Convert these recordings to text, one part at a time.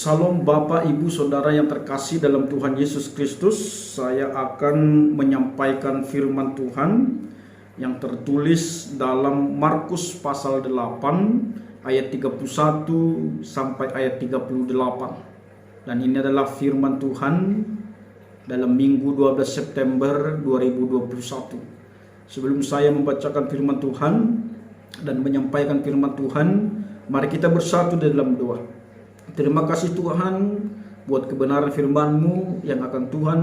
Salam Bapak, Ibu, Saudara yang terkasih dalam Tuhan Yesus Kristus. Saya akan menyampaikan firman Tuhan yang tertulis dalam Markus pasal 8 ayat 31 sampai ayat 38. Dan ini adalah firman Tuhan dalam Minggu 12 September 2021. Sebelum saya membacakan firman Tuhan dan menyampaikan firman Tuhan, mari kita bersatu dalam doa. Terima kasih Tuhan buat kebenaran firman-Mu yang akan Tuhan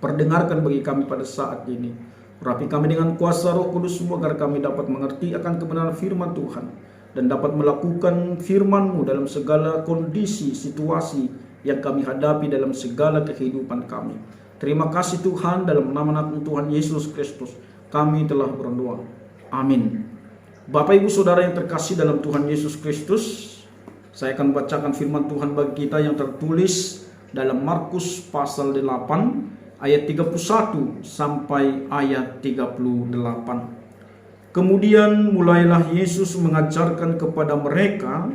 perdengarkan bagi kami pada saat ini. Urapi kami dengan kuasa Roh Kudus-Mu agar kami dapat mengerti akan kebenaran firman Tuhan dan dapat melakukan firman-Mu dalam segala kondisi, situasi yang kami hadapi dalam segala kehidupan kami. Terima kasih Tuhan, dalam nama Tuhan Yesus Kristus kami telah berdoa. Amin. Bapak, Ibu, Saudara yang terkasih dalam Tuhan Yesus Kristus, saya akan bacakan firman Tuhan bagi kita yang tertulis dalam Markus pasal 8 ayat 31 sampai ayat 38. Kemudian mulailah Yesus mengajarkan kepada mereka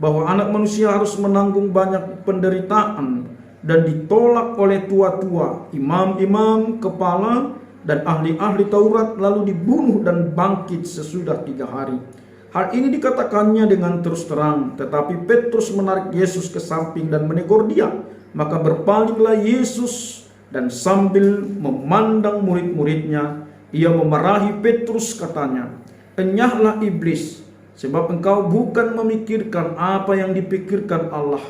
bahwa anak manusia harus menanggung banyak penderitaan dan ditolak oleh tua-tua, imam-imam, kepala, dan ahli-ahli Taurat, lalu dibunuh dan bangkit sesudah 3 hari. Hal ini dikatakannya dengan terus terang, tetapi Petrus menarik Yesus ke samping dan menegur dia. Maka berpalinglah Yesus dan sambil memandang murid-muridnya, ia memarahi Petrus, katanya, "Enyahlah iblis, sebab engkau bukan memikirkan apa yang dipikirkan Allah,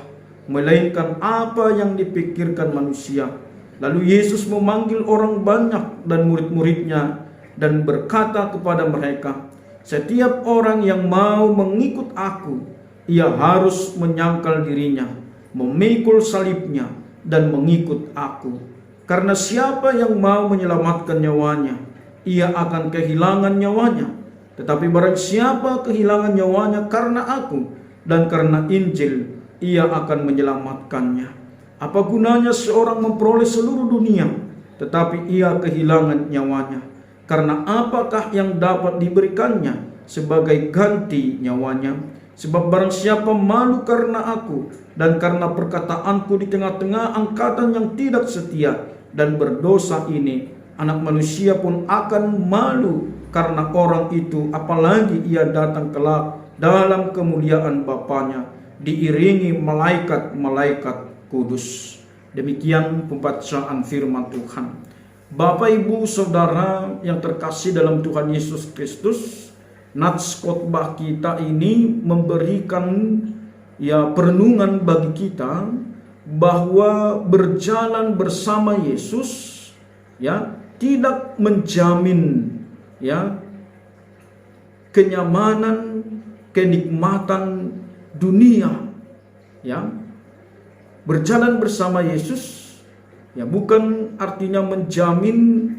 melainkan apa yang dipikirkan manusia." Lalu Yesus memanggil orang banyak dan murid-muridnya dan berkata kepada mereka, "Setiap orang yang mau mengikut aku, ia harus menyangkal dirinya, memikul salibnya, dan mengikut aku. Karena siapa yang mau menyelamatkan nyawanya, ia akan kehilangan nyawanya. Tetapi barang siapa kehilangan nyawanya karena aku dan karena Injil, ia akan menyelamatkannya. Apa gunanya seorang memperoleh seluruh dunia, tetapi ia kehilangan nyawanya? Karena apakah yang dapat diberikannya sebagai ganti nyawanya? Sebab barang siapa malu karena aku dan karena perkataanku di tengah-tengah angkatan yang tidak setia dan berdosa ini, anak manusia pun akan malu karena orang itu, apalagi ia datang kelak dalam kemuliaan Bapanya diiringi malaikat-malaikat kudus." Demikian pembacaan firman Tuhan. Bapak, Ibu, Saudara yang terkasih dalam Tuhan Yesus Kristus, nats khotbah kita ini memberikan perenungan bagi kita bahwa berjalan bersama Yesus tidak menjamin kenyamanan, kenikmatan dunia. Berjalan bersama Yesus bukan artinya menjamin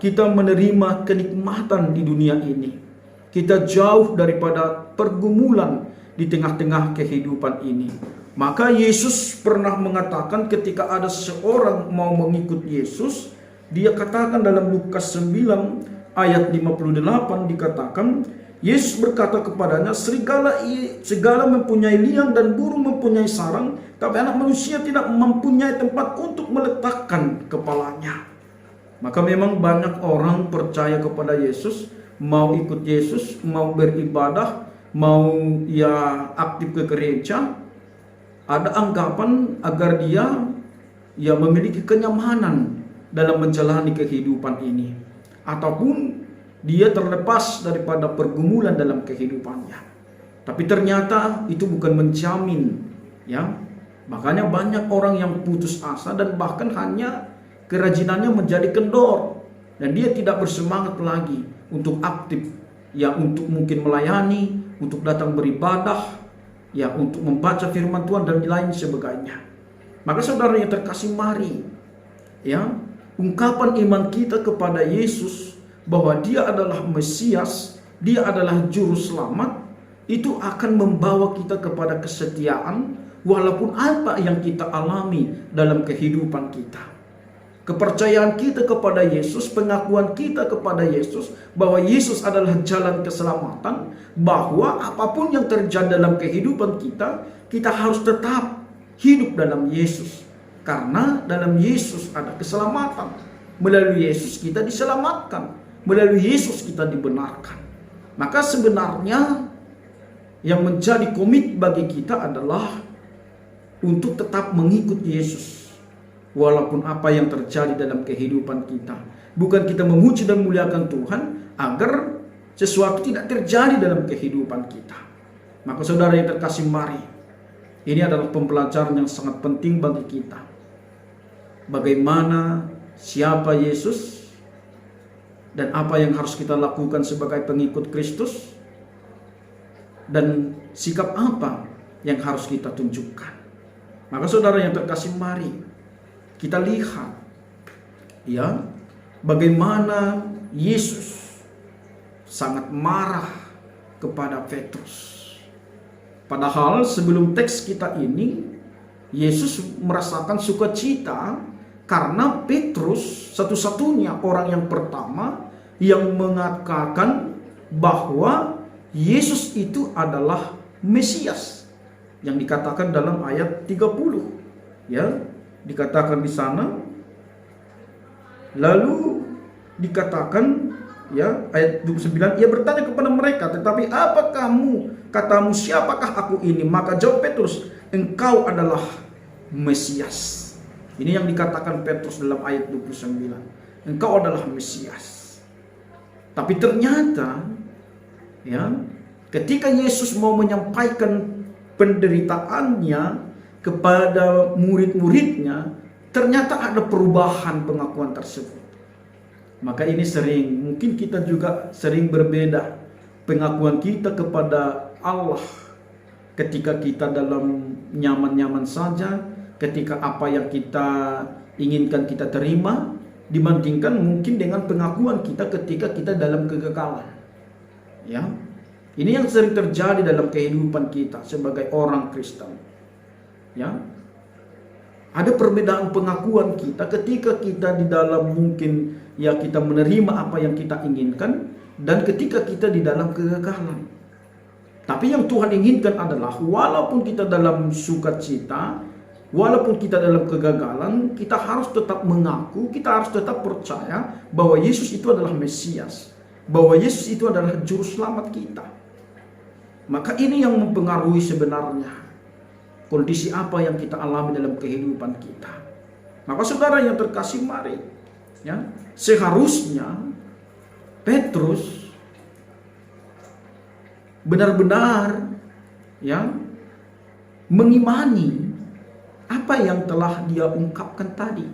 kita menerima kenikmatan di dunia ini. Kita jauh daripada pergumulan di tengah-tengah kehidupan ini. Maka Yesus pernah mengatakan ketika ada seorang mau mengikut Yesus, dia katakan dalam Lukas 9 ayat 58 dikatakan, Yesus berkata kepadanya, segala mempunyai liang dan burung mempunyai sarang, tapi anak manusia tidak mempunyai tempat untuk meletakkan kepalanya. Maka memang banyak orang percaya kepada Yesus, mau ikut Yesus, mau beribadah, mau aktif ke gereja, ada anggapan agar dia memiliki kenyamanan dalam menjalani kehidupan ini, ataupun dia terlepas daripada pergumulan dalam kehidupannya. Tapi ternyata itu bukan menjamin. Makanya banyak orang yang putus asa dan bahkan hanya kerajinannya menjadi kendor, dan dia tidak bersemangat lagi untuk aktif, untuk mungkin melayani, untuk datang beribadah, untuk membaca firman Tuhan dan lain sebagainya. Maka saudara yang terkasih, mari ungkapan iman kita kepada Yesus bahwa dia adalah Mesias, dia adalah juru selamat, itu akan membawa kita kepada kesetiaan walaupun apa yang kita alami dalam kehidupan kita. Kepercayaan kita kepada Yesus, pengakuan kita kepada Yesus bahwa Yesus adalah jalan keselamatan, bahwa apapun yang terjadi dalam kehidupan kita, kita harus tetap hidup dalam Yesus. Karena dalam Yesus ada keselamatan. Melalui Yesus kita diselamatkan. Melalui Yesus kita dibenarkan. Maka sebenarnya yang menjadi komit bagi kita adalah untuk tetap mengikut Yesus. Walaupun apa yang terjadi dalam kehidupan kita. Bukan kita memuji dan muliakan Tuhan agar sesuatu tidak terjadi dalam kehidupan kita. Maka saudara yang terkasih, mari. Ini adalah pembelajaran yang sangat penting bagi kita. Bagaimana, siapa Yesus, dan apa yang harus kita lakukan sebagai pengikut Kristus, dan sikap apa yang harus kita tunjukkan. Maka saudara yang terkasih, mari kita lihat ya, bagaimana Yesus sangat marah kepada Petrus. Padahal sebelum teks kita ini, Yesus merasakan sukacita karena Petrus satu-satunya orang yang pertama yang mengatakan bahwa Yesus itu adalah Mesias, yang dikatakan dalam ayat 30. Ya, dikatakan di sana. Lalu dikatakan ya, ayat 29, ia bertanya kepada mereka, tetapi apa katamu, siapakah aku ini? Maka jawab Petrus, engkau adalah Mesias. Ini yang dikatakan Petrus dalam ayat 29. Engkau adalah Mesias. Tapi ternyata ya, ketika Yesus mau menyampaikan penderitaannya kepada murid-muridnya, ternyata ada perubahan pengakuan tersebut. Maka ini mungkin kita juga sering berbeda pengakuan kita kepada Allah ketika kita dalam nyaman-nyaman saja, ketika apa yang kita inginkan kita terima, dibandingkan mungkin dengan pengakuan kita ketika kita dalam kegagalan. Ya, ini yang sering terjadi dalam kehidupan kita sebagai orang Kristen. Ya, ada perbedaan pengakuan kita ketika kita di dalam mungkin ya kita menerima apa yang kita inginkan, dan ketika kita di dalam kegagalan. Tapi yang Tuhan inginkan adalah walaupun kita dalam sukacita, walaupun kita dalam kegagalan, kita harus tetap mengaku, kita harus tetap percaya bahwa Yesus itu adalah Mesias, bahwa Yesus itu adalah juru selamat kita. Maka ini yang mempengaruhi sebenarnya kondisi apa yang kita alami dalam kehidupan kita. Maka saudara yang terkasih, mari ya, seharusnya Petrus benar-benar ya mengimani apa yang telah dia ungkapkan tadi.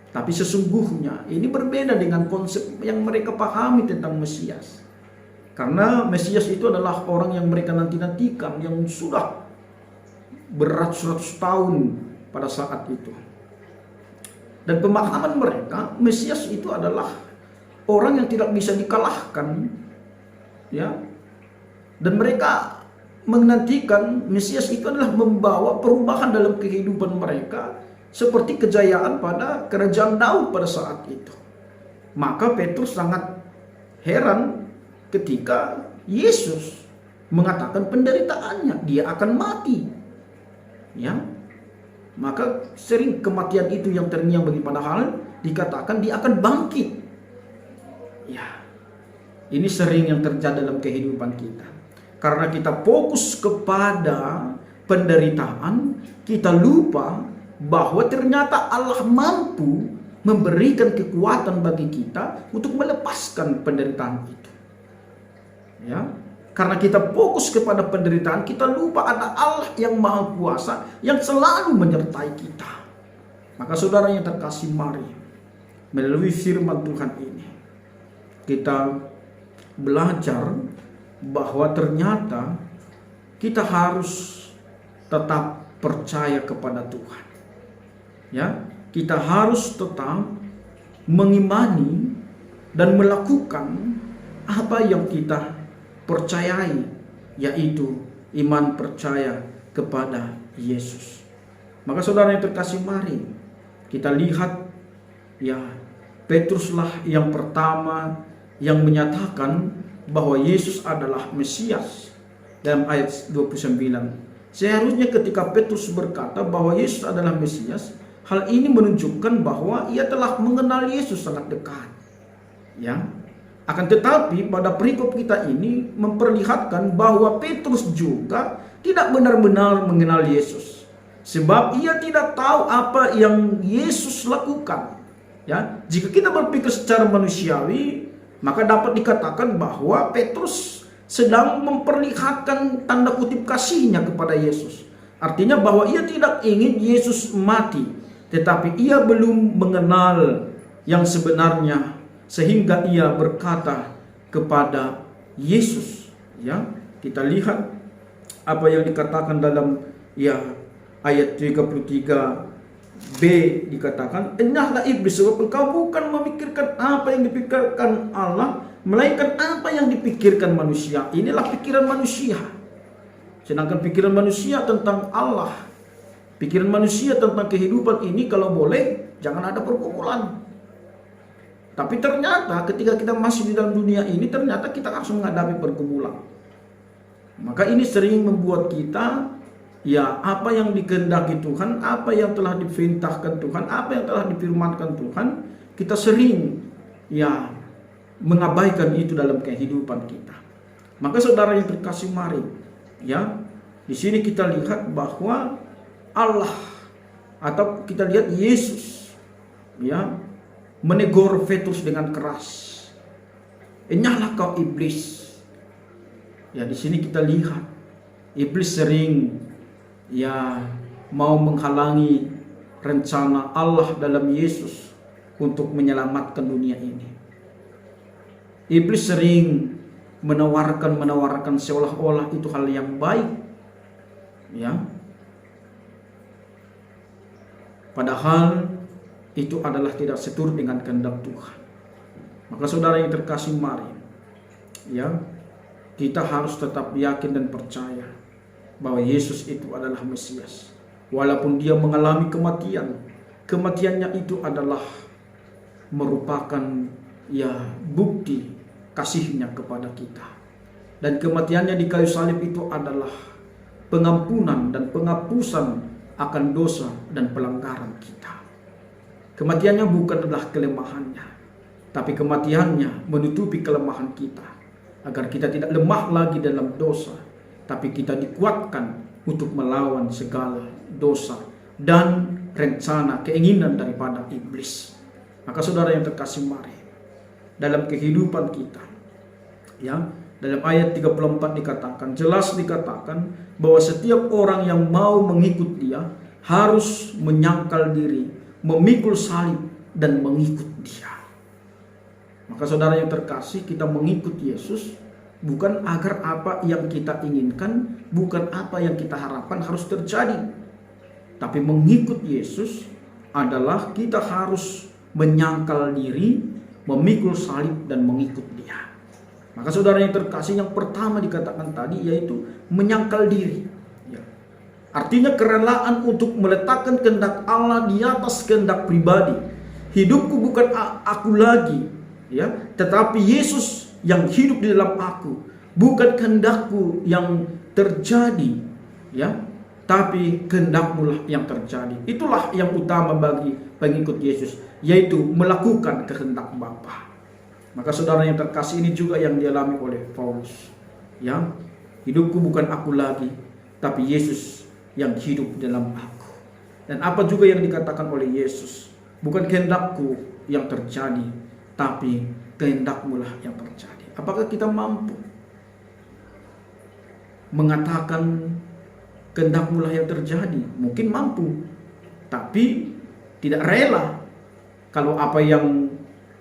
Tapi sesungguhnya ini berbeda dengan konsep yang mereka pahami tentang Mesias. Karena Mesias itu adalah orang yang mereka nanti-nantikan, yang sudah beratus-ratus tahun pada saat itu. Dan pemahaman mereka, Mesias itu adalah orang yang tidak bisa dikalahkan, ya. Dan mereka menantikan Mesias itu adalah membawa perubahan dalam kehidupan mereka, seperti kejayaan pada kerajaan Daud pada saat itu. Maka Petrus sangat heran ketika Yesus mengatakan penderitaannya, dia akan mati. Ya. Maka sering kematian itu yang terngiang bagi, padahal dikatakan dia akan bangkit. Ya. Ini sering yang terjadi dalam kehidupan kita. Karena kita fokus kepada penderitaan, kita lupa bahwa ternyata Allah mampu memberikan kekuatan bagi kita untuk melepaskan penderitaan itu. Ya. Karena kita fokus kepada penderitaan, kita lupa ada Allah yang maha kuasa yang selalu menyertai kita. Maka saudara yang terkasih, mari melalui firman Tuhan ini kita belajar bahwa ternyata kita harus tetap percaya kepada Tuhan. Ya, kita harus tetap mengimani dan melakukan apa yang kita percayai, yaitu iman percaya kepada Yesus. Maka saudara yang terkasih, mari kita lihat ya, Petruslah yang pertama yang menyatakan bahwa Yesus adalah Mesias dalam ayat 29. Seharusnya ketika Petrus berkata bahwa Yesus adalah Mesias, hal ini menunjukkan bahwa ia telah mengenal Yesus sangat dekat. Ya. Akan tetapi pada perikop kita ini memperlihatkan bahwa Petrus juga tidak benar-benar mengenal Yesus. Sebab ia tidak tahu apa yang Yesus lakukan. Ya, jika kita berpikir secara manusiawi, maka dapat dikatakan bahwa Petrus sedang memperlihatkan tanda kutip kasihnya kepada Yesus. Artinya bahwa ia tidak ingin Yesus mati, tetapi ia belum mengenal yang sebenarnya sehingga ia berkata kepada Yesus. Ya, kita lihat apa yang dikatakan dalam ayat 33b dikatakan, "Enyahlah iblis, sebab engkau bukan memikirkan apa yang dipikirkan Allah, melainkan apa yang dipikirkan manusia." Inilah pikiran manusia. Sedangkan pikiran manusia tentang Allah, pikiran manusia tentang kehidupan ini, kalau boleh jangan ada pergumulan. Tapi ternyata ketika kita masih di dalam dunia ini, ternyata kita harus menghadapi pergumulan. Maka ini sering membuat kita, apa yang dikehendaki Tuhan, apa yang telah diperintahkan Tuhan, apa yang telah difirmankan Tuhan, kita sering mengabaikan itu dalam kehidupan kita. Maka saudara yang terkasih, mari di sini kita lihat bahwa Allah, atau kita lihat Yesus menegur Petrus dengan keras. "Enyahlah kau iblis." Di sini kita lihat iblis sering mau menghalangi rencana Allah dalam Yesus untuk menyelamatkan dunia ini. Iblis sering menawarkan seolah-olah itu hal yang baik. Padahal itu adalah tidak seturut dengan kehendak Tuhan. Maka saudara yang terkasih, mari kita harus tetap yakin dan percaya bahwa Yesus itu adalah Mesias. Walaupun dia mengalami kematian, kematiannya itu adalah merupakan bukti kasihnya kepada kita. Dan kematiannya di kayu salib itu adalah pengampunan dan penghapusan akan dosa dan pelanggaran kita. Kematiannya bukanlah kelemahannya, tapi kematiannya menutupi kelemahan kita, agar kita tidak lemah lagi dalam dosa, tapi kita dikuatkan untuk melawan segala dosa dan rencana keinginan daripada iblis. Maka saudara yang terkasih, mari dalam kehidupan kita, dalam ayat 34 dikatakan, jelas dikatakan bahwa setiap orang yang mau mengikut dia harus menyangkal diri, memikul salib dan mengikut dia. Maka saudara yang terkasih, kita mengikut Yesus bukan agar apa yang kita inginkan, bukan apa yang kita harapkan harus terjadi. Tapi mengikut Yesus adalah kita harus menyangkal diri, memikul salib dan mengikut dia. Maka saudara yang terkasih, yang pertama dikatakan tadi yaitu menyangkal diri. Artinya kerelaan untuk meletakkan kehendak Allah di atas kehendak pribadi. Hidupku bukan aku lagi, tetapi Yesus yang hidup di dalam aku. Bukan kehendakku yang terjadi, tapi kehendakmu lah yang terjadi. Itulah yang utama bagi pengikut Yesus, yaitu melakukan kehendak Bapa. Maka saudara yang terkasih, ini juga yang dialami oleh Paulus. Hidupku bukan aku lagi, tapi Yesus yang hidup dalam aku. Dan apa juga yang dikatakan oleh Yesus, bukan kehendakku yang terjadi, tapi kehendakmu lah yang terjadi. Apakah kita mampu mengatakan kehendakmu lah yang terjadi? Mungkin mampu, tapi tidak rela kalau apa yang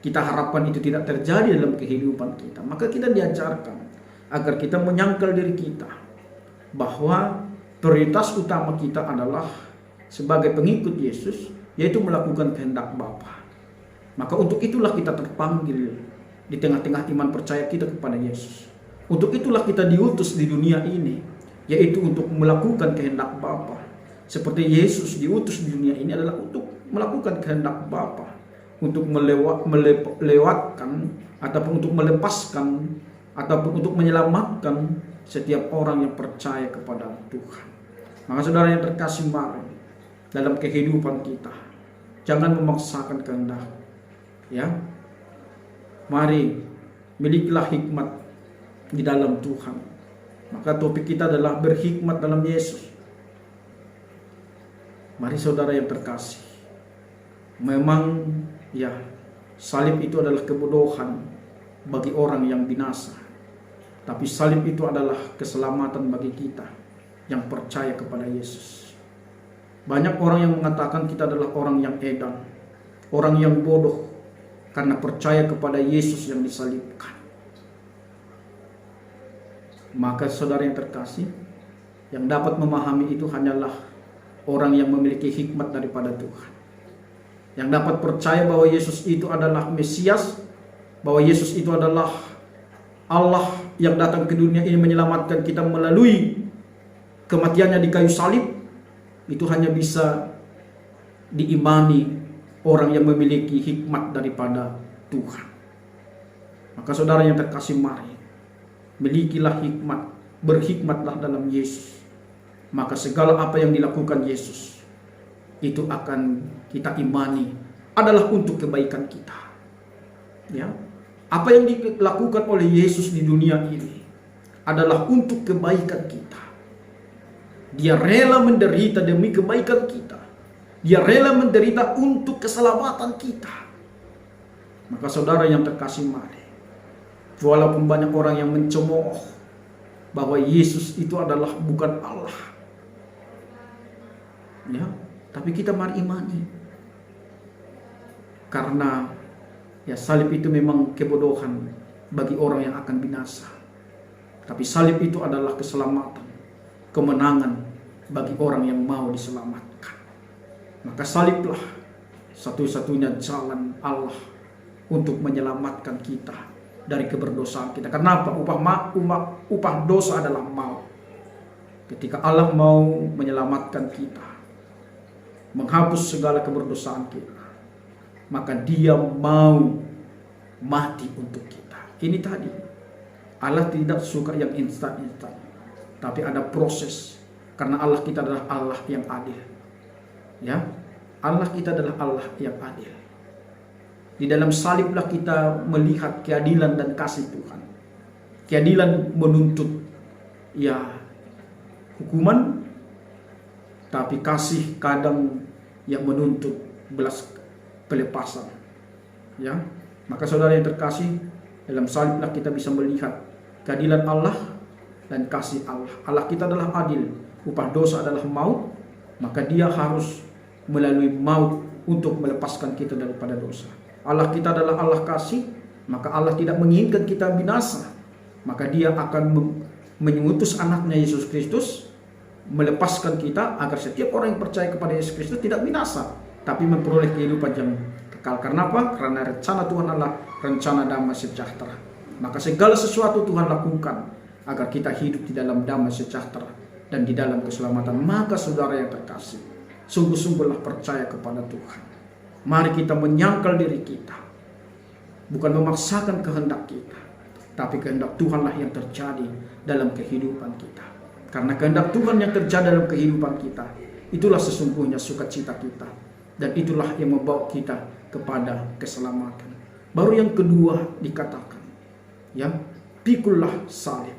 kita harapkan itu tidak terjadi dalam kehidupan kita. Maka kita diajarkan agar kita menyangkal diri kita bahwa prioritas utama kita adalah sebagai pengikut Yesus, yaitu melakukan kehendak Bapa. Maka untuk itulah kita terpanggil di tengah-tengah iman percaya kita kepada Yesus. Untuk itulah kita diutus di dunia ini, yaitu untuk melakukan kehendak Bapa. Seperti Yesus diutus di dunia ini adalah untuk melakukan kehendak Bapa, untuk melewatkan ataupun untuk melepaskan ataupun untuk menyelamatkan setiap orang yang percaya kepada Tuhan. Maka saudara yang terkasih, mari dalam kehidupan kita jangan memaksakan kehendak. Ya, mari milikilah hikmat di dalam Tuhan. Maka topik kita adalah berhikmat dalam Yesus. Mari saudara yang terkasih, memang ya, salib itu adalah kebodohan bagi orang yang binasa, tapi salib itu adalah keselamatan bagi kita yang percaya kepada Yesus. Banyak orang yang mengatakan kita adalah orang yang edan, orang yang bodoh, karena percaya kepada Yesus yang disalibkan. Maka saudara yang terkasih, yang dapat memahami itu hanyalah orang yang memiliki hikmat daripada Tuhan, yang dapat percaya bahwa Yesus itu adalah Mesias, bahwa Yesus itu adalah Allah yang datang ke dunia ini menyelamatkan kita melalui kematiannya di kayu salib. Itu hanya bisa diimani orang yang memiliki hikmat daripada Tuhan. Maka saudara yang terkasih, mari milikilah hikmat, berhikmatlah dalam Yesus. Maka segala apa yang dilakukan Yesus itu akan kita imani adalah untuk kebaikan kita. Ya, apa yang dilakukan oleh Yesus di dunia ini adalah untuk kebaikan kita. Dia rela menderita demi kebaikan kita. Dia rela menderita untuk keselamatan kita. Maka saudara yang terkasih, mari, walaupun banyak orang yang mencemooh bahwa Yesus itu adalah bukan Allah, ya, tapi kita mari imani. Karena ya, salib itu memang kebodohan bagi orang yang akan binasa, tapi salib itu adalah keselamatan, kemenangan bagi orang yang mau diselamatkan. Maka saliblah satu-satunya jalan Allah untuk menyelamatkan kita dari keberdosaan kita. Kenapa? Upah dosa adalah maut. Ketika Allah mau menyelamatkan kita, menghapus segala keberdosaan kita, maka Dia mau mati untuk kita. Ini tadi, Allah tidak suka yang instan-instan, tapi ada proses. Karena Allah kita adalah Allah yang adil. Ya, Allah kita adalah Allah yang adil. Di dalam saliblah kita melihat keadilan dan kasih Tuhan. Keadilan menuntut ya hukuman, tapi kasih kadang yang menuntut belas pelepasan. Ya, maka saudara yang terkasih, dalam saliblah kita bisa melihat keadilan Allah dan kasih Allah. Allah kita adalah adil. Upah dosa adalah maut, maka Dia harus melalui maut untuk melepaskan kita daripada dosa. Allah kita adalah Allah kasih, maka Allah tidak menginginkan kita binasa, maka Dia akan mengutus anaknya Yesus Kristus melepaskan kita agar setiap orang yang percaya kepada Yesus Kristus tidak binasa, tapi memperoleh kehidupan yang kekal. Karena apa? Karena rencana Tuhan adalah rencana damai sejahtera. Maka segala sesuatu Tuhan lakukan agar kita hidup di dalam damai sejahtera dan di dalam keselamatan. Maka saudara yang terkasih, sungguh-sungguhlah percaya kepada Tuhan. Mari kita menyangkal diri kita, bukan memaksakan kehendak kita, tapi kehendak Tuhanlah yang terjadi dalam kehidupan kita. Karena kehendak Tuhan yang terjadi dalam kehidupan kita, itulah sesungguhnya sukacita kita, dan itulah yang membawa kita kepada keselamatan. Baru yang kedua dikatakan, ya, pikullah salib,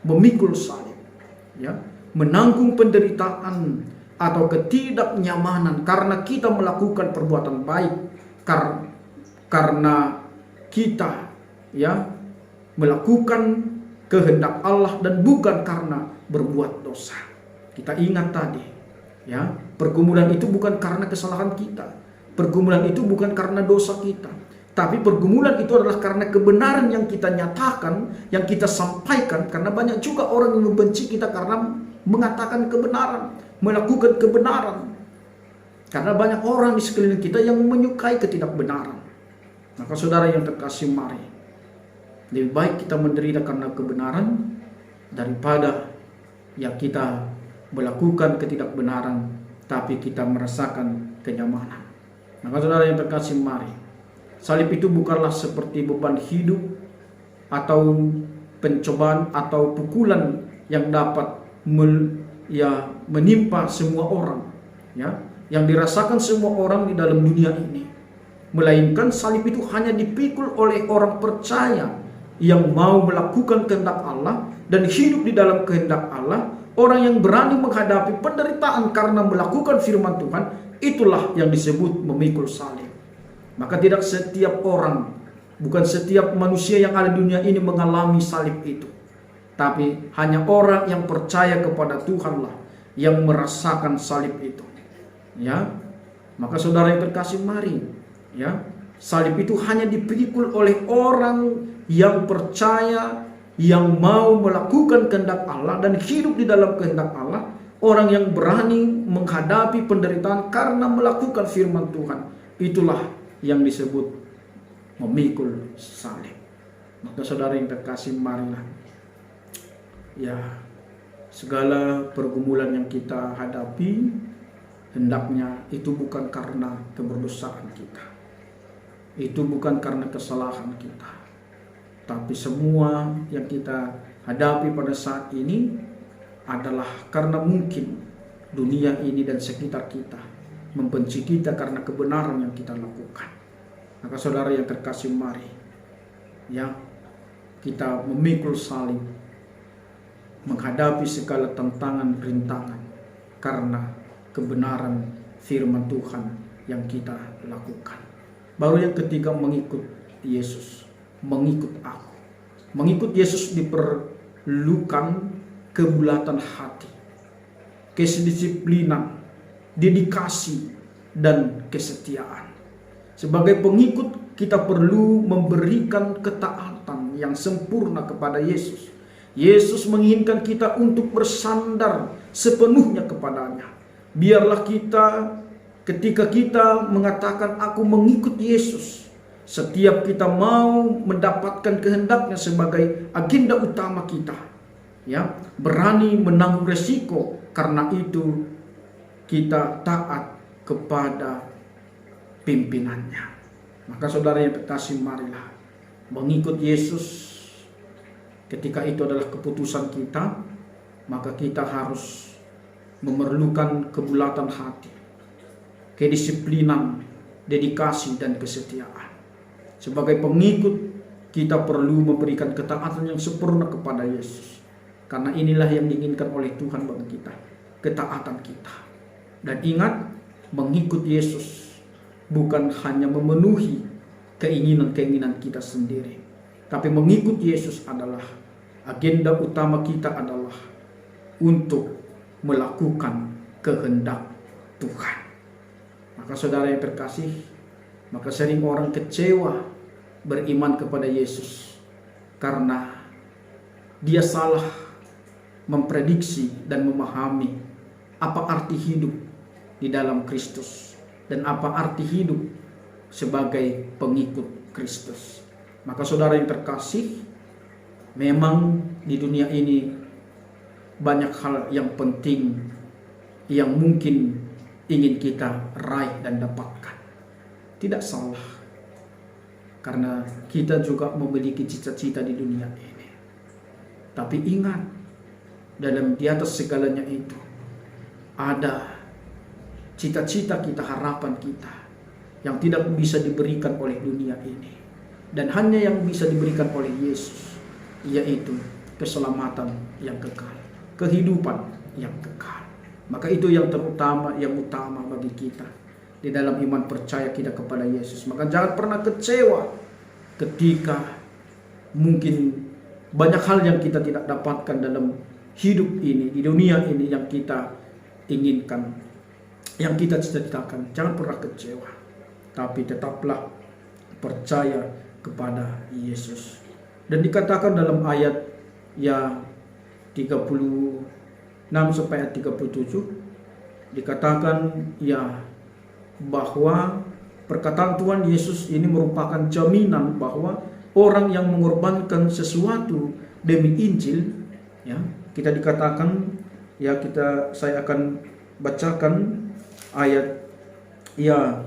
memikul salib, ya, menanggung penderitaan atau ketidaknyamanan karena kita melakukan perbuatan baik, karena kita ya melakukan kehendak Allah dan bukan karena berbuat dosa. Kita ingat tadi, ya, pergumulan itu bukan karena kesalahan kita, pergumulan itu bukan karena dosa kita, tapi pergumulan itu adalah karena kebenaran yang kita nyatakan, yang kita sampaikan. Karena banyak juga orang yang membenci kita karena mengatakan kebenaran, melakukan kebenaran. Karena banyak orang di sekeliling kita yang menyukai ketidakbenaran. Maka saudara yang terkasih, mari, lebih baik kita menderita karena kebenaran daripada ya kita melakukan ketidakbenaran tapi kita merasakan kenyamanan. Maka saudara yang terkasih, mari, salib itu bukanlah seperti beban hidup atau pencobaan atau pukulan yang dapat menimpa semua orang, ya, yang dirasakan semua orang di dalam dunia ini. Melainkan salib itu hanya dipikul oleh orang percaya yang mau melakukan kehendak Allah dan hidup di dalam kehendak Allah. Orang yang berani menghadapi penderitaan karena melakukan firman Tuhan, itulah yang disebut memikul salib. Maka tidak setiap orang, bukan setiap manusia yang ada di dunia ini mengalami salib itu. Tapi hanya orang yang percaya kepada Tuhanlah yang merasakan salib itu. Ya. Maka saudara yang terkasih, mari, ya, salib itu hanya dipikul oleh orang yang percaya, yang mau melakukan kehendak Allah dan hidup di dalam kehendak Allah. Orang yang berani menghadapi penderitaan karena melakukan firman Tuhan, itulah yang disebut memikul salib. Maka saudara yang terkasih, marilah, ya, segala pergumulan yang kita hadapi, hendaknya itu bukan karena keberdosaan kita, itu bukan karena kesalahan kita, tapi semua yang kita hadapi pada saat ini adalah karena mungkin dunia ini dan sekitar kita membenci kita karena kebenaran yang kita lakukan. Maka saudara yang terkasih, mari, ya, kita memikul salib, menghadapi segala tantangan rintangan karena kebenaran firman Tuhan yang kita lakukan. Baru yang ketiga, mengikut Yesus, mengikut aku. Mengikut Yesus diperlukan kebulatan hati, kedisiplinan, dedikasi, dan kesetiaan. Sebagai pengikut, kita perlu memberikan ketaatan yang sempurna kepada Yesus. Yesus menginginkan kita untuk bersandar sepenuhnya kepadanya. Biarlah kita, ketika kita mengatakan aku mengikut Yesus, setiap kita mau mendapatkan kehendaknya sebagai agenda utama kita, ya, berani menanggung resiko. Karena itu kita taat kepada pimpinannya. Maka saudara yang terkasih, marilah mengikut Yesus. Ketika itu adalah keputusan kita, maka kita harus memerlukan kebulatan hati, kedisiplinan, dedikasi, dan kesetiaan. Sebagai pengikut, kita perlu memberikan ketaatan yang sempurna kepada Yesus. Karena inilah yang diinginkan oleh Tuhan bagi kita, ketaatan kita. Dan ingat, mengikut Yesus bukan hanya memenuhi keinginan-keinginan kita sendiri, tapi mengikut Yesus adalah agenda utama kita adalah untuk melakukan kehendak Tuhan. Maka saudara yang terkasih, maka sering orang kecewa beriman kepada Yesus karena dia salah memprediksi dan memahami apa arti hidup di dalam Kristus dan apa arti hidup sebagai pengikut Kristus. Maka saudara yang terkasih, memang di dunia ini banyak hal yang penting yang mungkin ingin kita raih dan dapatkan. Tidak salah, karena kita juga memiliki cita-cita di dunia ini. Tapi ingat, di atas segalanya itu ada cita-cita kita, harapan kita yang tidak bisa diberikan oleh dunia ini, dan hanya yang bisa diberikan oleh Yesus, yaitu keselamatan yang kekal, kehidupan yang kekal. Maka itu yang terutama, yang utama bagi kita di dalam iman percaya kita kepada Yesus. Maka jangan pernah kecewa ketika mungkin banyak hal yang kita tidak dapatkan dalam hidup ini, di dunia ini, yang kita inginkan, yang kita cita-citakan. Jangan pernah kecewa, tapi tetaplah percaya kepada Yesus. Dan dikatakan dalam ayat ya 36 sampai ayat 37, dikatakan ya bahwa perkataan Tuhan Yesus ini merupakan jaminan bahwa orang yang mengorbankan sesuatu demi Injil, ya, kita dikatakan, ya, saya akan bacakan ayat ya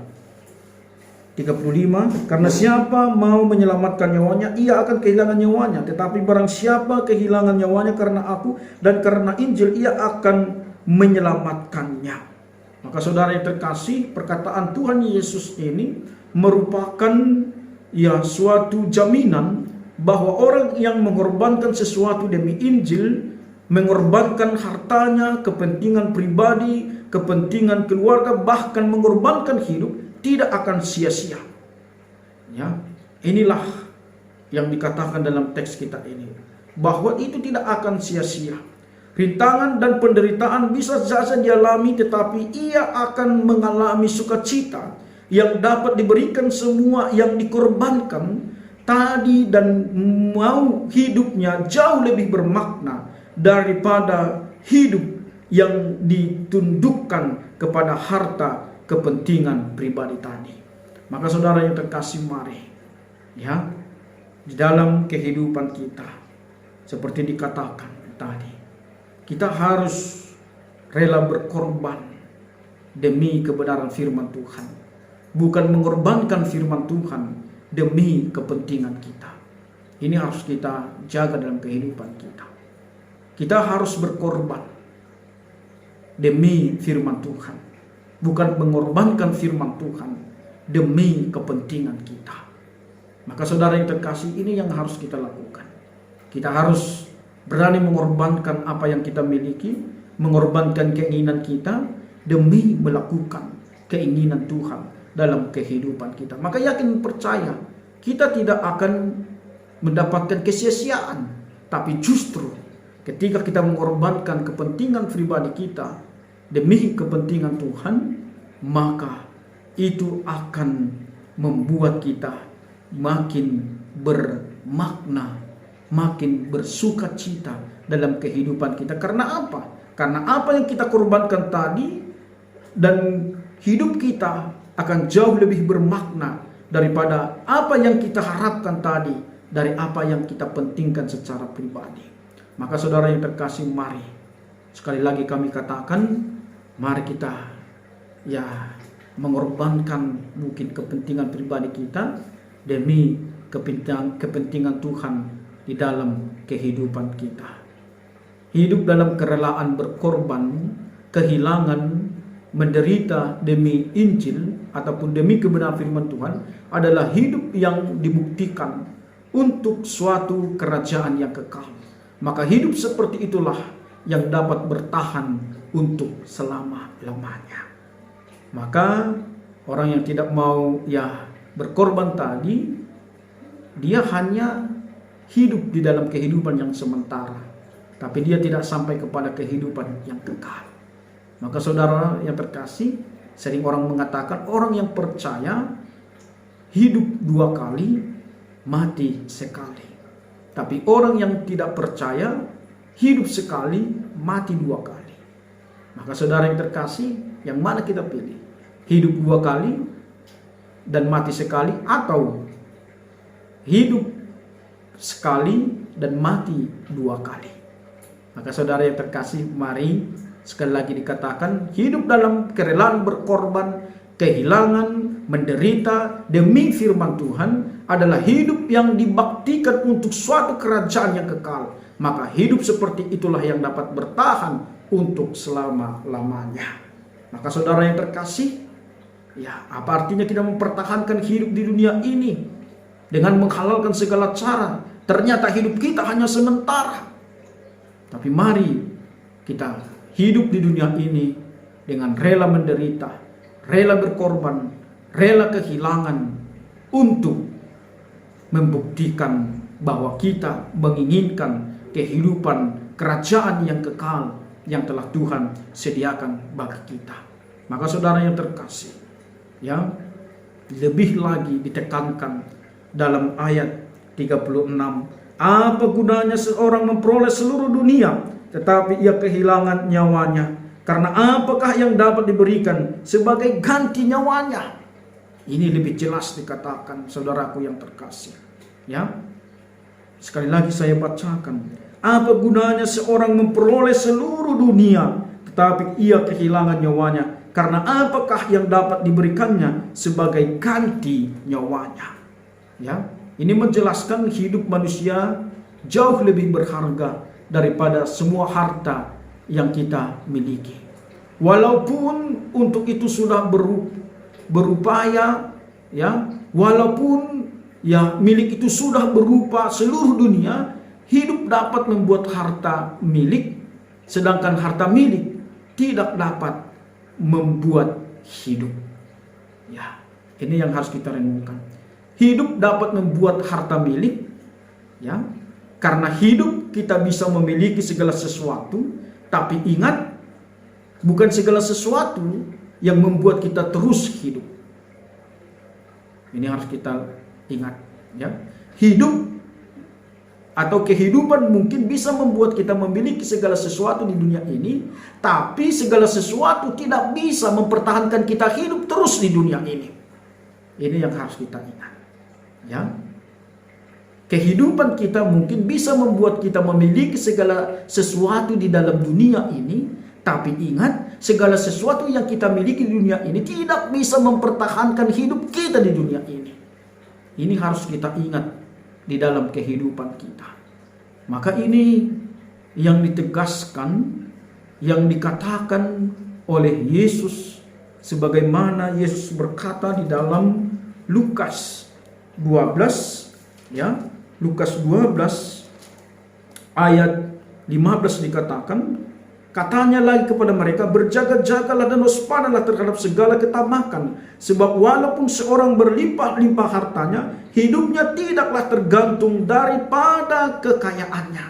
35, karena siapa mau menyelamatkan nyawanya, ia akan kehilangan nyawanya, tetapi barang siapa kehilangan nyawanya karena aku dan karena Injil, ia akan menyelamatkannya. Maka saudara yang terkasih, perkataan Tuhan Yesus ini merupakan suatu jaminan bahwa orang yang mengorbankan sesuatu demi Injil, mengorbankan hartanya, kepentingan pribadi, kepentingan keluarga, bahkan mengorbankan hidup, tidak akan sia-sia. Ya, inilah yang dikatakan dalam teks kita ini, bahwa itu tidak akan sia-sia. Rintangan dan penderitaan bisa saja dialami, tetapi ia akan mengalami sukacita yang dapat diberikan semua yang dikorbankan tadi, dan mau hidupnya jauh lebih bermakna daripada hidup yang ditundukkan kepada harta kepentingan pribadi tadi. Maka saudara yang terkasih, mari di dalam kehidupan kita, seperti dikatakan tadi, kita harus rela berkorban demi kebenaran firman Tuhan, bukan mengorbankan firman Tuhan demi kepentingan kita. Ini harus kita jaga dalam kehidupan kita. Kita harus berkorban demi firman Tuhan, bukan mengorbankan firman Tuhan demi kepentingan kita. Maka saudara yang terkasih, ini yang harus kita lakukan. Kita harus berani mengorbankan apa yang kita miliki, mengorbankan keinginan kita demi melakukan keinginan Tuhan dalam kehidupan kita. Maka yakin, percaya, kita tidak akan mendapatkan kesia-siaan, tapi justru ketika kita mengorbankan kepentingan pribadi kita demi kepentingan Tuhan, maka itu akan membuat kita makin bermakna, makin bersuka cita dalam kehidupan kita. Karena apa? Karena apa yang kita korbankan tadi, dan hidup kita akan jauh lebih bermakna daripada apa yang kita harapkan tadi, dari apa yang kita pentingkan secara pribadi. Maka saudara yang terkasih, mari, sekali lagi kami katakan, mari kita mengorbankan mungkin kepentingan pribadi kita demi kepentingan Tuhan di dalam kehidupan kita. Hidup dalam kerelaan berkorban, kehilangan, menderita demi Injil ataupun demi kebenaran firman Tuhan adalah hidup yang dibuktikan untuk suatu kerajaan yang kekal. Maka hidup seperti itulah yang dapat bertahan untuk selama-lamanya. Maka orang yang tidak mau berkorban tadi, dia hanya hidup di dalam kehidupan yang sementara, tapi dia tidak sampai kepada kehidupan yang kekal. Maka saudara yang terkasih, sering orang mengatakan orang yang percaya hidup 2 kali, mati sekali. Tapi orang yang tidak percaya hidup sekali, mati 2 kali. Maka saudara yang terkasih, yang mana kita pilih? Hidup 2 kali dan mati sekali, atau hidup sekali dan mati 2 kali? Maka saudara yang terkasih, mari, sekali lagi dikatakan, hidup dalam kerelaan berkorban, kehilangan, menderita demi firman Tuhan adalah hidup yang dibaktikan untuk suatu kerajaan yang kekal. Maka hidup seperti itulah yang dapat bertahan untuk selama-lamanya. Maka saudara yang terkasih, apa artinya kita mempertahankan hidup di dunia ini dengan menghalalkan segala cara? Ternyata hidup kita hanya sementara. Tapi mari kita hidup di dunia ini dengan rela menderita, rela berkorban, rela kehilangan, untuk membuktikan bahwa kita menginginkan kehidupan kerajaan yang kekal yang telah Tuhan sediakan bagi kita. Maka saudara yang terkasih, lebih lagi ditekankan dalam ayat 36, apa gunanya seorang memperoleh seluruh dunia tetapi ia kehilangan nyawanya? Karena apakah yang dapat diberikan sebagai ganti nyawanya? Ini lebih jelas dikatakan, saudaraku yang terkasih. Sekali lagi saya bacakan. Apa gunanya seorang memperoleh seluruh dunia tetapi ia kehilangan nyawanya? Karena apakah yang dapat diberikannya sebagai ganti nyawanya? Ini menjelaskan hidup manusia jauh lebih berharga daripada semua harta yang kita miliki. Walaupun untuk itu sudah berupaya, ya, walaupun ya milik itu sudah berupa seluruh dunia, hidup dapat membuat harta milik, sedangkan harta milik tidak dapat membuat hidup. Ya, ini yang harus kita renungkan. Hidup dapat membuat harta milik, ya, karena hidup kita bisa memiliki segala sesuatu, tapi ingat, bukan segala sesuatu yang membuat kita terus hidup. Ini harus kita ingat, ya. Hidup atau kehidupan mungkin bisa membuat kita memiliki segala sesuatu di dunia ini, tapi segala sesuatu tidak bisa mempertahankan kita hidup terus di dunia ini. Ini yang harus kita ingat, ya. Kehidupan kita mungkin bisa membuat kita memiliki segala sesuatu di dalam dunia ini, tapi ingat, segala sesuatu yang kita miliki di dunia ini tidak bisa mempertahankan hidup kita di dunia ini. Ini harus kita ingat di dalam kehidupan kita. Maka ini yang ditegaskan, yang dikatakan oleh Yesus, sebagaimana Yesus berkata di dalam Lukas 12, ya, Lukas 12 ayat 15 dikatakan, katanya lagi kepada mereka, berjaga-jagalah dan waspadalah terhadap segala ketamakan, sebab walaupun seorang berlimpah-limpah hartanya, hidupnya tidaklah tergantung daripada kekayaannya.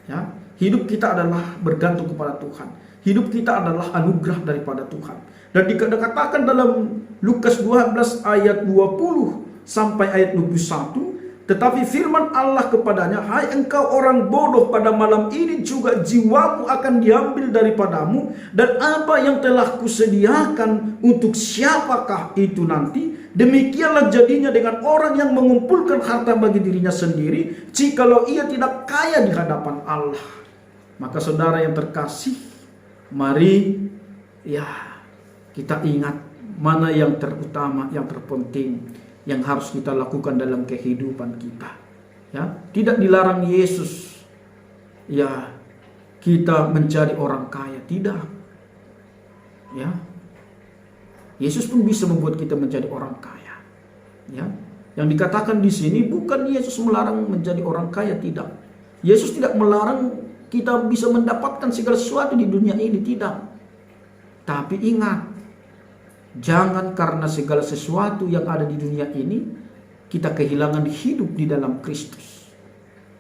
Ya, hidup kita adalah bergantung kepada Tuhan. Hidup kita adalah anugerah daripada Tuhan. Dan dikatakan dalam Lukas 12 ayat 20 sampai ayat 21, tetapi firman Allah kepadanya, hai engkau orang bodoh, pada malam ini juga jiwamu akan diambil daripadamu, dan apa yang telah kusediakan untuk siapakah itu nanti? Demikianlah jadinya dengan orang yang mengumpulkan harta bagi dirinya sendiri, jikalau ia tidak kaya di hadapan Allah. Maka saudara yang terkasih, mari ya kita ingat mana yang terutama, yang terpenting, yang harus kita lakukan dalam kehidupan kita. Ya, tidak dilarang Yesus ya kita menjadi orang kaya, tidak. Ya. Yesus pun bisa membuat kita menjadi orang kaya. Ya. Yang dikatakan di sini bukan Yesus melarang menjadi orang kaya, tidak. Yesus tidak melarang kita bisa mendapatkan segala sesuatu di dunia ini, tidak. Tapi ingat, jangan karena segala sesuatu yang ada di dunia ini kita kehilangan hidup di dalam Kristus.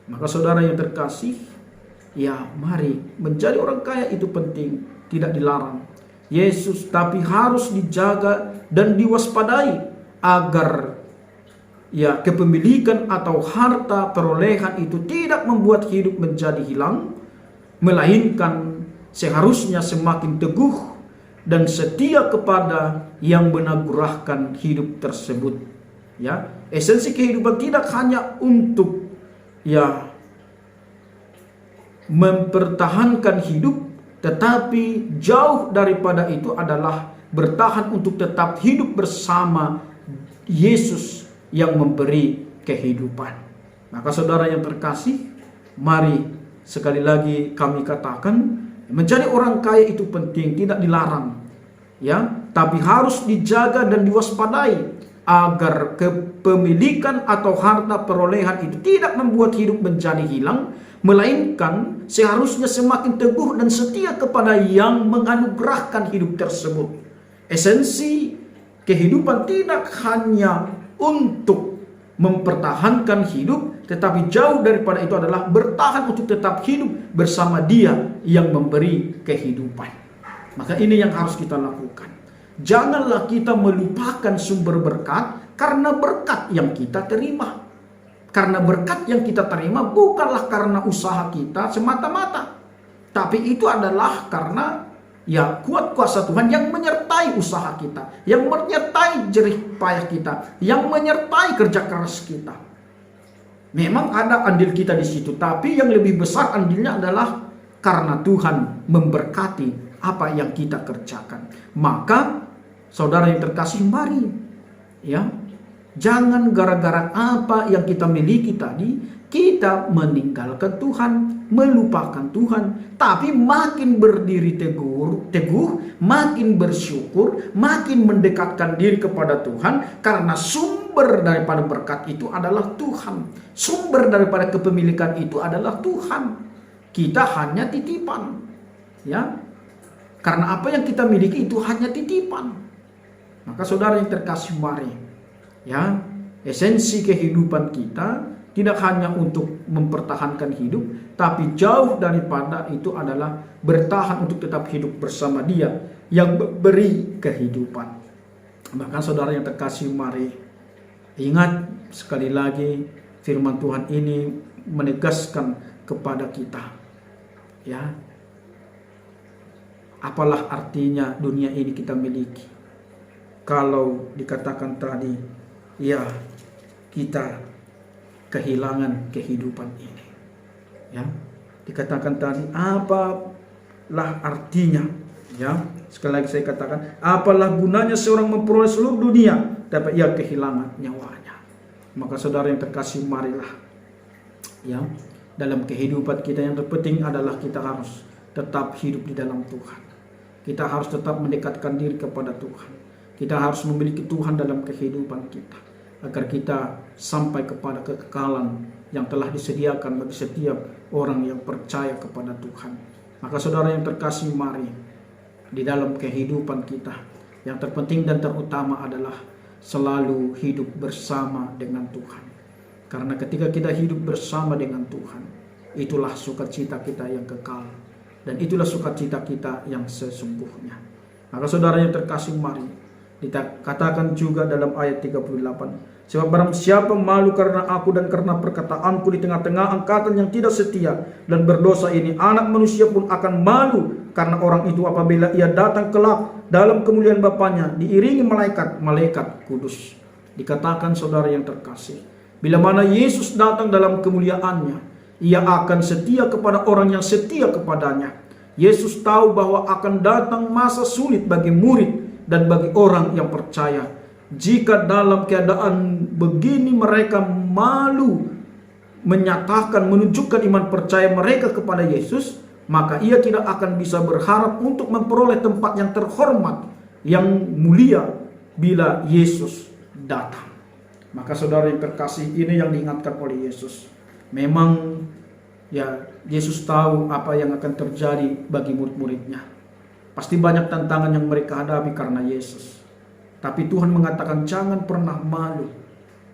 Maka saudara yang terkasih, ya mari menjadi orang kaya itu penting, tidak dilarang Yesus, tapi harus dijaga dan diwaspadai agar ya kepemilikan atau harta perolehan itu tidak membuat hidup menjadi hilang, melainkan seharusnya semakin teguh dan setia kepada yang menaburahkan hidup tersebut. Ya, esensi kehidupan tidak hanya untuk ya mempertahankan hidup, tetapi jauh daripada itu adalah bertahan untuk tetap hidup bersama Yesus yang memberi kehidupan. Maka saudara yang terkasih, mari sekali lagi kami katakan, menjadi orang kaya itu penting, tidak dilarang, ya, tapi harus dijaga dan diwaspadai agar kepemilikan atau harta perolehan itu tidak membuat hidup menjadi hilang, melainkan seharusnya semakin teguh dan setia kepada yang menganugerahkan hidup tersebut. Esensi kehidupan tidak hanya untuk mempertahankan hidup, tetapi jauh daripada itu adalah bertahan untuk tetap hidup bersama Dia yang memberi kehidupan. Maka ini yang harus kita lakukan. Janganlah kita melupakan sumber berkat karena berkat yang kita terima. Karena berkat yang kita terima bukanlah karena usaha kita semata-mata, tapi itu adalah karena ya kuat kuasa Tuhan yang menyertai usaha kita, yang menyertai jerih payah kita, yang menyertai kerja keras kita. Memang ada andil kita di situ, tapi yang lebih besar andilnya adalah karena Tuhan memberkati apa yang kita kerjakan. Maka saudara yang terkasih, mari ya Jangan gara-gara apa yang kita miliki tadi, kita meninggalkan Tuhan, melupakan Tuhan. Tapi makin berdiri teguh, makin bersyukur, makin mendekatkan diri kepada Tuhan. Karena sumber daripada berkat itu adalah Tuhan. Sumber daripada kepemilikan itu adalah Tuhan. Kita hanya titipan. Ya, karena apa yang kita miliki itu hanya titipan. Maka saudara yang terkasih, mari, ya, esensi kehidupan kita tidak hanya untuk mempertahankan hidup, tapi jauh daripada itu adalah bertahan untuk tetap hidup bersama Dia yang beri kehidupan. Maka saudara yang terkasih, mari ingat sekali lagi firman Tuhan ini menegaskan kepada kita, ya, apalah artinya dunia ini kita miliki kalau dikatakan tadi, ya, kita kehilangan kehidupan ini. Ya, dikatakan tadi, apalah artinya? Ya, sekali lagi saya katakan, apalah gunanya seorang memperoleh seluruh dunia tapi ia kehilangan nyawanya. Maka saudara yang terkasih, marilah, ya, dalam kehidupan kita yang terpenting adalah kita harus tetap hidup di dalam Tuhan. Kita harus tetap mendekatkan diri kepada Tuhan. Kita harus memiliki Tuhan dalam kehidupan kita, agar kita sampai kepada kekekalan yang telah disediakan bagi setiap orang yang percaya kepada Tuhan. Maka saudara yang terkasih, mari di dalam kehidupan kita, yang terpenting dan terutama adalah selalu hidup bersama dengan Tuhan. Karena ketika kita hidup bersama dengan Tuhan, itulah sukacita kita yang kekal, dan itulah sukacita kita yang sesungguhnya. Maka saudara yang terkasih, mari dikatakan juga dalam ayat 38, sebab barang siapa malu karena aku dan karena perkataanku di tengah-tengah angkatan yang tidak setia dan berdosa ini, anak manusia pun akan malu karena orang itu apabila ia datang kelak dalam kemuliaan Bapanya diiringi malaikat-malaikat kudus. Dikatakan saudara yang terkasih, bila mana Yesus datang dalam kemuliaannya, ia akan setia kepada orang yang setia kepadanya. Yesus tahu bahwa akan datang masa sulit bagi murid dan bagi orang yang percaya. Jika dalam keadaan begini mereka malu menyatakan, menunjukkan iman percaya mereka kepada Yesus, maka ia tidak akan bisa berharap untuk memperoleh tempat yang terhormat, yang mulia bila Yesus datang. Maka saudara yang terkasih, ini yang diingatkan oleh Yesus. Memang, ya, Yesus tahu apa yang akan terjadi bagi murid-muridnya. Pasti banyak tantangan yang mereka hadapi karena Yesus. Tapi Tuhan mengatakan jangan pernah malu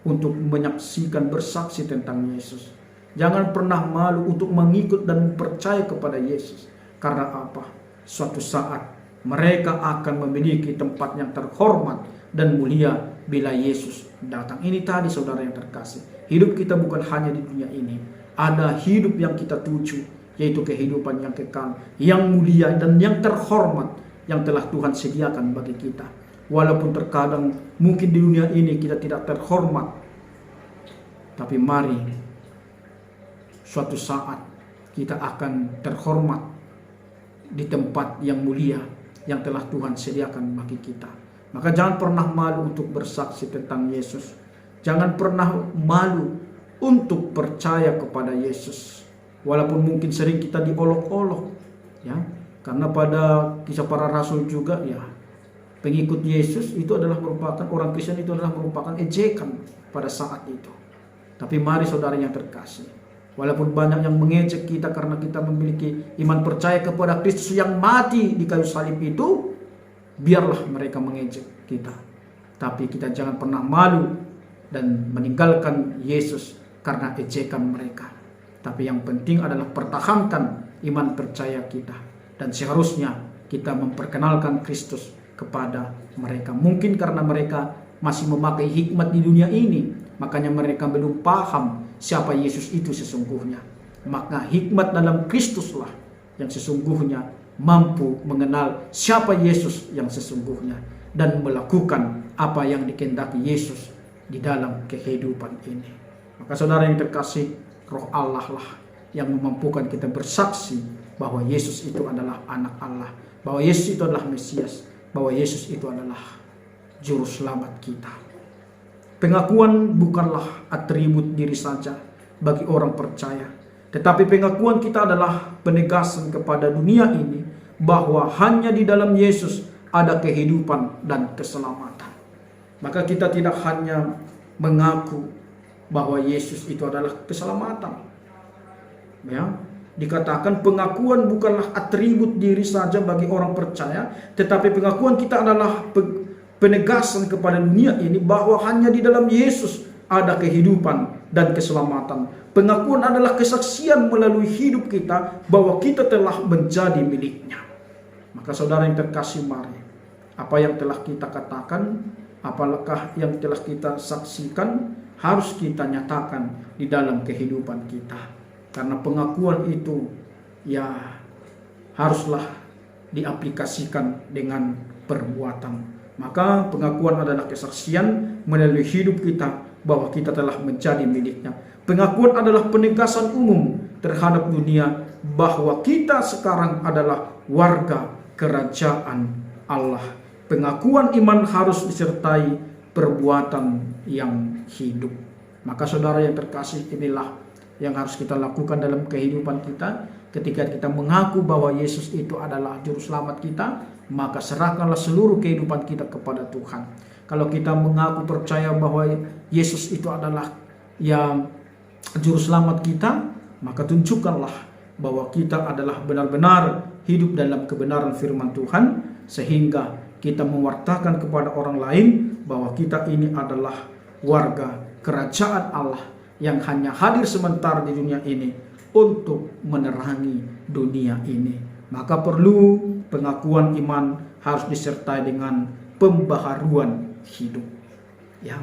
untuk menyaksikan, bersaksi tentang Yesus. Jangan pernah malu untuk mengikut dan percaya kepada Yesus. Karena apa? Suatu saat mereka akan memiliki tempat yang terhormat dan mulia bila Yesus datang. Ini tadi saudara yang terkasih. Hidup kita bukan hanya di dunia ini. Ada hidup yang kita tuju, yaitu kehidupan yang kekal, yang mulia dan yang terhormat yang telah Tuhan sediakan bagi kita. Walaupun terkadang mungkin di dunia ini kita tidak terhormat, tapi mari suatu saat kita akan terhormat di tempat yang mulia yang telah Tuhan sediakan bagi kita. Maka jangan pernah malu untuk bersaksi tentang Yesus. Jangan pernah malu untuk percaya kepada Yesus. Walaupun mungkin sering kita diolok-olok, ya, karena pada kisah para rasul juga, ya, pengikut Yesus itu adalah merupakan, orang Kristen itu adalah merupakan ejekan pada saat itu. Tapi mari saudara yang terkasih, walaupun banyak yang mengejek kita karena kita memiliki iman percaya kepada Kristus yang mati di kayu salib itu, biarlah mereka mengejek kita. Tapi kita jangan pernah malu dan meninggalkan Yesus karena ejekan mereka. Tapi yang penting adalah pertahankan iman percaya kita. Dan seharusnya kita memperkenalkan Kristus kepada mereka. Mungkin karena mereka masih memakai hikmat di dunia ini, makanya mereka belum paham siapa Yesus itu sesungguhnya. Maka hikmat dalam Kristuslah yang sesungguhnya mampu mengenal siapa Yesus yang sesungguhnya dan melakukan apa yang dikehendaki Yesus di dalam kehidupan ini. Maka saudara yang terkasih, Roh Allah lah yang memampukan kita bersaksi bahwa Yesus itu adalah anak Allah, bahwa Yesus itu adalah Mesias, bahwa Yesus itu adalah juru selamat kita. Pengakuan bukanlah atribut diri saja bagi orang percaya, tetapi pengakuan kita adalah penegasan kepada dunia ini bahwa hanya di dalam Yesus ada kehidupan dan keselamatan. Maka kita tidak hanya mengaku bahwa Yesus itu adalah keselamatan. Ya, dikatakan pengakuan bukanlah atribut diri saja bagi orang percaya, tetapi pengakuan kita adalah penegasan kepada dunia ini bahwa hanya di dalam Yesus ada kehidupan dan keselamatan. Pengakuan adalah kesaksian melalui hidup kita bahwa kita telah menjadi miliknya. Maka saudara yang terkasih, mari apa yang telah kita katakan, apakah yang telah kita saksikan, harus kita nyatakan di dalam kehidupan kita. Karena pengakuan itu ya haruslah diaplikasikan dengan perbuatan. Maka pengakuan adalah kesaksian melalui hidup kita bahwa kita telah menjadi miliknya. Pengakuan adalah penegasan umum terhadap dunia bahwa kita sekarang adalah warga kerajaan Allah. Pengakuan iman harus disertai perbuatan yang hidup. Maka saudara yang terkasih, inilah yang harus kita lakukan dalam kehidupan kita. Ketika kita mengaku bahwa Yesus itu adalah juru selamat kita, maka serahkanlah seluruh kehidupan kita kepada Tuhan. Kalau kita mengaku percaya bahwa Yesus itu adalah yang juru selamat kita, maka tunjukkanlah bahwa kita adalah benar-benar hidup dalam kebenaran firman Tuhan, sehingga kita mewartakan kepada orang lain bahwa kita ini adalah warga kerajaan Allah yang hanya hadir sebentar di dunia ini untuk menerangi dunia ini. Maka perlu pengakuan iman harus disertai dengan pembaharuan hidup. Ya,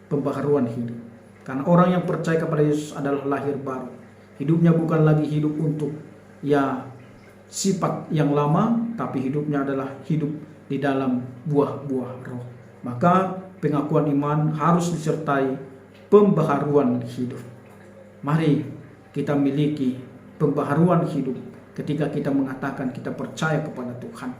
pembaharuan hidup. Karena orang yang percaya kepada Yesus adalah lahir baru. Hidupnya bukan lagi hidup untuk sifat yang lama, tapi hidupnya adalah hidup di dalam buah-buah roh. Maka pengakuan iman harus disertai pembaharuan hidup. Mari kita miliki pembaharuan hidup ketika kita mengatakan kita percaya kepada Tuhan.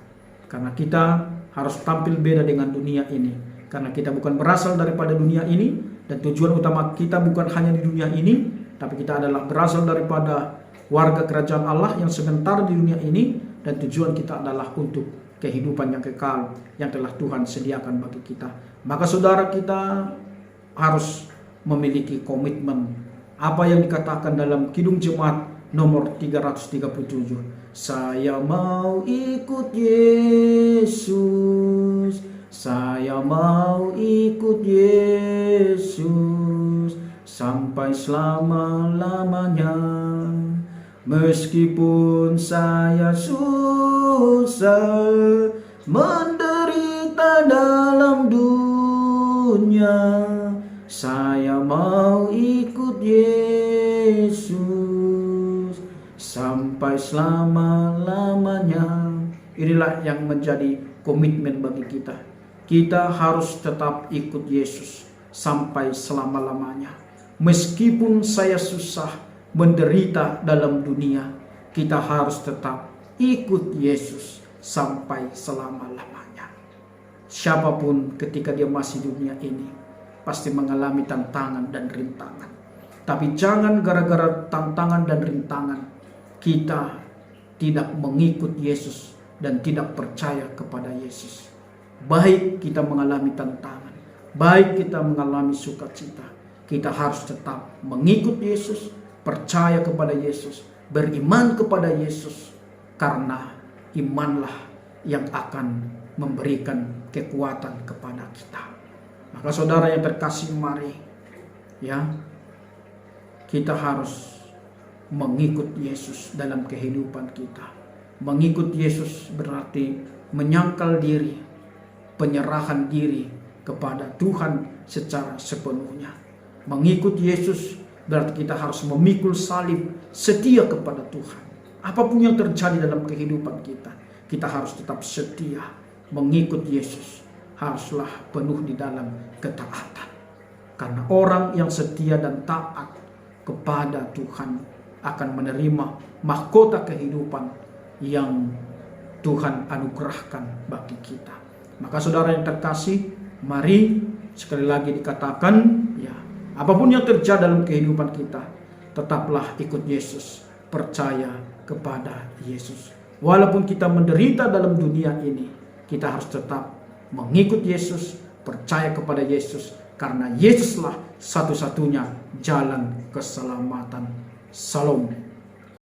Karena kita harus tampil beda dengan dunia ini. Karena kita bukan berasal daripada dunia ini, dan tujuan utama kita bukan hanya di dunia ini, tapi kita adalah berasal daripada warga kerajaan Allah yang sebentar di dunia ini, dan tujuan kita adalah untuk kehidupan yang kekal yang telah Tuhan sediakan bagi kita. Maka saudara, kita harus memiliki komitmen apa yang dikatakan dalam Kidung Jemaat nomor 337. Saya mau ikut Yesus, saya mau ikut Yesus sampai selama-lamanya. Meskipun saya susah menderita dalam dunia, saya mau ikut Yesus sampai selama-lamanya. Inilah yang menjadi komitmen bagi kita. Kita harus tetap ikut Yesus sampai selama-lamanya. Meskipun saya susah menderita dalam dunia, kita harus tetap ikut Yesus sampai selama-lamanya. Siapapun ketika dia masih di dunia ini pasti mengalami tantangan dan rintangan. Tapi jangan gara-gara tantangan dan rintangan kita tidak mengikut Yesus dan tidak percaya kepada Yesus. Baik kita mengalami tantangan, baik kita mengalami sukacita, kita harus tetap mengikut Yesus, percaya kepada Yesus, beriman kepada Yesus, karena imanlah yang akan memberikan kekuatan kepada kita. Maka saudara yang terkasih, mari kita harus mengikut Yesus dalam kehidupan kita. Mengikut Yesus berarti menyangkal diri, penyerahan diri kepada Tuhan secara sepenuhnya. Mengikut Yesus berarti kita harus memikul salib, setia kepada Tuhan. Apapun yang terjadi dalam kehidupan kita, kita harus tetap setia. Mengikut Yesus haruslah penuh di dalam ketaatan. Karena orang yang setia dan taat kepada Tuhan akan menerima mahkota kehidupan yang Tuhan anugerahkan bagi kita. Maka saudara yang terkasih, mari Sekali lagi dikatakan, ya, apapun yang terjadi dalam kehidupan kita, tetaplah ikut Yesus, percaya kepada Yesus. Walaupun kita menderita dalam dunia ini, kita harus tetap mengikut Yesus, percaya kepada Yesus, karena Yesuslah satu-satunya jalan keselamatan. Salam.